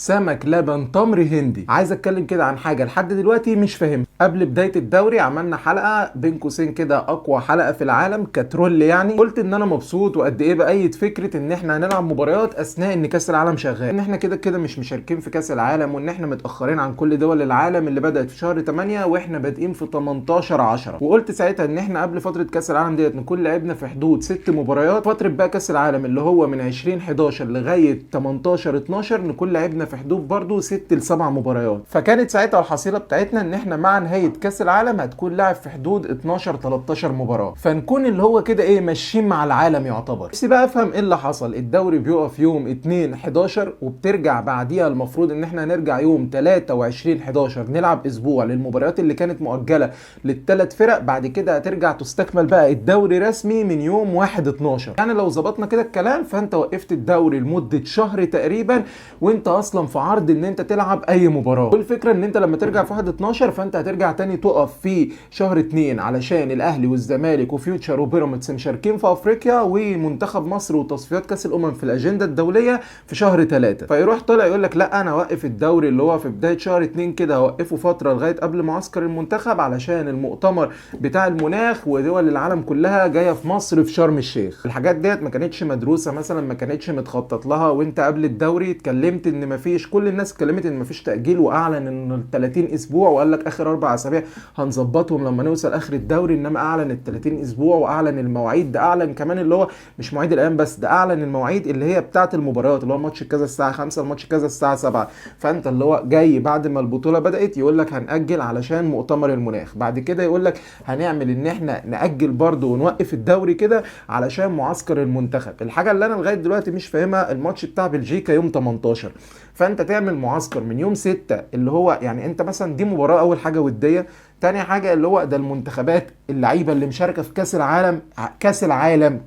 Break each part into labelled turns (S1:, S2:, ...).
S1: سمك لبن تمر هندي. عايز اتكلم كده عن حاجه لحد دلوقتي مش فاهم. قبل بدايه الدوري عملنا حلقه بين قوسين كده اقوى حلقه في العالم كترول، يعني قلت ان انا مبسوط وقد ايه بايد فكره ان احنا هنلعب مباريات اثناء ان كاس العالم شغال، ان احنا كده كده مش مشاركين في كاس العالم، وان احنا متاخرين عن كل دول العالم اللي بدات في شهر 8 واحنا بادئين في 18/10. وقلت ساعتها ان احنا قبل فتره كاس العالم ديت نكون لعبنا في حدود 6 مباريات. فتره بقى كاس العالم اللي هو من 2011 لغايه 18/12 نكون لعبنا في حدود برضو 6 ل 7 مباريات. فكانت ساعتها الحصيله بتاعتنا ان احنا مع نهايه كاس العالم هتكون لاعب في حدود 12 13 مباراه، فنكون اللي هو كده ايه ماشيين مع العالم يعتبر. بس بقى افهم ايه اللي حصل. الدوري بيقف يوم 2/11 وبترجع بعديها، المفروض ان احنا نرجع يوم 23/11 نلعب اسبوع للمباريات اللي كانت مؤجله للثلاث فرق. بعد كده هترجع تستكمل بقى الدوري رسمي من يوم 1/12. يعني لو ظبطنا كده الكلام فانت وقفت الدوري لمده شهر تقريبا وانت اصلا في عرض ان انت تلعب اي مباراه. والفكره ان انت لما ترجع في 1/12 فانت هترجع تاني تقف في شهر 2 علشان الاهلي والزمالك وفيوتشر وبيراميدز مشاركين في افريقيا، ومنتخب مصر وتصفيات كاس الامم في الاجنده الدوليه في شهر 3. فيروح طالع يقول لك لا انا اوقف الدوري اللي هو في بدايه شهر 2 كده، اوقفه فتره لغايه قبل معسكر المنتخب علشان المؤتمر بتاع المناخ ودول العالم كلها جايه في مصر في شرم الشيخ. الحاجات ديت ما كانتش مدروسه مثلا، ما كانتش متخطط لها. وانت قبل الدوري اتكلمت ان مفيش، كل الناس اتكلمت ان مفيش تاجيل، واعلن ان ال 30 اسبوع، وقال لك اخر 4 اسابيع هنظبطهم لما نوصل اخر الدوري. انما اعلن ال 30 اسبوع واعلن المواعيد. ده اعلن كمان اللي هو مش مواعيد الايام بس، ده اعلن المواعيد اللي هي بتاعه المباريات، اللي هو ماتش كذا الساعه 5 الماتش كذا الساعه 7. فانت اللي هو جاي بعد ما البطوله بدات يقول لك هنأجل علشان مؤتمر المناخ، بعد كده يقول لك هنعمل ان احنا نأجل برده ونوقف الدوري كده علشان معسكر المنتخب. الحاجه اللي انا لغايه دلوقتي مش فاهمها، الماتش بتاع بلجيكا يوم 18، فانت تعمل معسكر من يوم 6 اللي هو يعني انت مثلا دي مباراه اول حاجه وديه، تاني حاجه اللي هو ده المنتخبات اللعيبه اللي مشاركه في كاس العالم،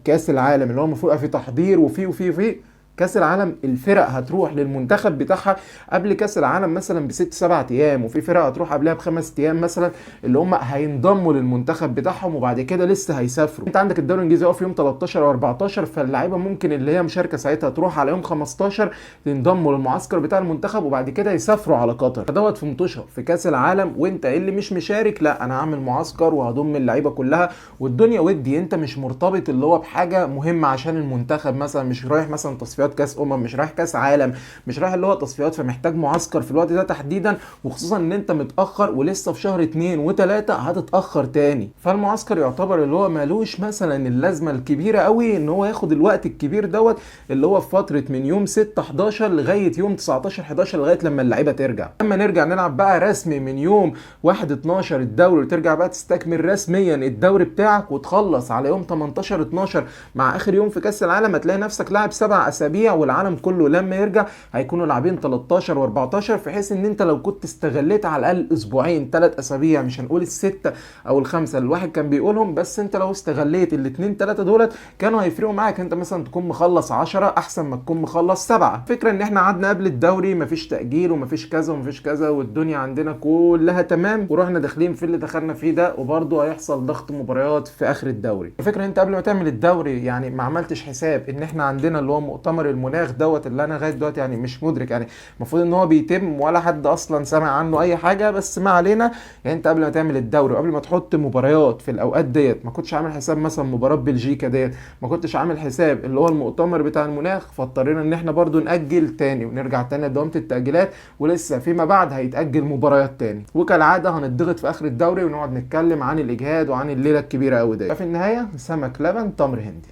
S1: كاس العالم اللي هو المفروض في تحضير وفي كاس العالم. الفرق هتروح للمنتخب بتاعها قبل كاس العالم مثلا ب6 7 ايام، وفي فرق هتروح قبلها ب5 ايام مثلا اللي هم هينضموا للمنتخب بتاعهم، وبعد كده لسه هيسافروا. انت عندك الدوري الانجليزي يقف يوم 13 و14، فاللعيبه ممكن اللي هي مشاركه ساعتها تروح على يوم 15 تنضموا للمعسكر بتاع المنتخب، وبعد كده يسافروا على قطر. فدوت في منتشر في كاس العالم، وانت اللي مش مشارك لا انا هعمل معسكر وهضم اللعيبه كلها والدنيا ودي. انت مش مرتبط اللي هو بحاجه مهمه عشان المنتخب، مثلا مش رايح مثلا تصفيات كاس مش رايح كاس عالم، مش رايح اللي هو تصفيات، فمحتاج معسكر في الوقت ده تحديدا، وخصوصا ان انت متاخر ولسه في شهر 2 و3 هتتاخر تاني. فالمعسكر يعتبر اللي هو مالوش مثلا اللازمه الكبيره قوي ان هو ياخد الوقت الكبير دوت اللي هو في فتره من يوم 6/11 لغايه يوم 19/11 لغايه لما اللعيبه ترجع. اما نرجع نلعب بقى رسمي من يوم 1/12 الدوري، وترجع بقى تستكمل رسميا الدوري بتاعك وتخلص على يوم 18/12 مع اخر يوم في كاس العالم، هتلاقي نفسك لاعب 7 اسابيع، والعالم كله لما يرجع هيكونوا لاعبين 13 و14، في حيث ان انت لو كنت استغليت على الاقل اسبوعين 3 اسابيع، مش هنقول ال6 او ال5 اللي الواحد كان بيقولهم، بس انت لو استغليت ال2 3 دولت كانوا هيفرقوا معاك. انت مثلا تكون مخلص 10 احسن ما تكون مخلص 7. فكرة ان احنا قعدنا قبل الدوري مفيش تأجيل ومفيش كذا ومفيش كذا والدنيا عندنا كلها تمام، ورحنا داخلين في اللي دخلنا فيه ده، وبرضه هيحصل ضغط مباريات في اخر الدوري. الفكرة انت قبل ما تعمل الدوري يعني ما عملتش حساب ان احنا عندنا اللي هو مؤتمر المناخ دوت، اللي انا لغايه دلوقتي يعني مش مدرك يعني المفروض ان هو بيتم ولا حد اصلا سمع عنه اي حاجه، بس ما علينا. يعني انت قبل ما تعمل الدوري وقبل ما تحط مباريات في الاوقات ديت ما كنتش عامل حساب مثلا مباراه بلجيكا ديت، ما كنتش عامل حساب اللي هو المؤتمر بتاع المناخ، فاضطرينا ان احنا برضو ناجل تاني ونرجع تاني لدوامه التاجيلات، ولسه فيما بعد هيتاجل مباريات تاني، وكالعاده هنضغط في اخر الدوري ونقعد نتكلم عن الاجهاد وعن الليله الكبيره قوي ديت. ففي النهايه سمك لبن تمر هندي.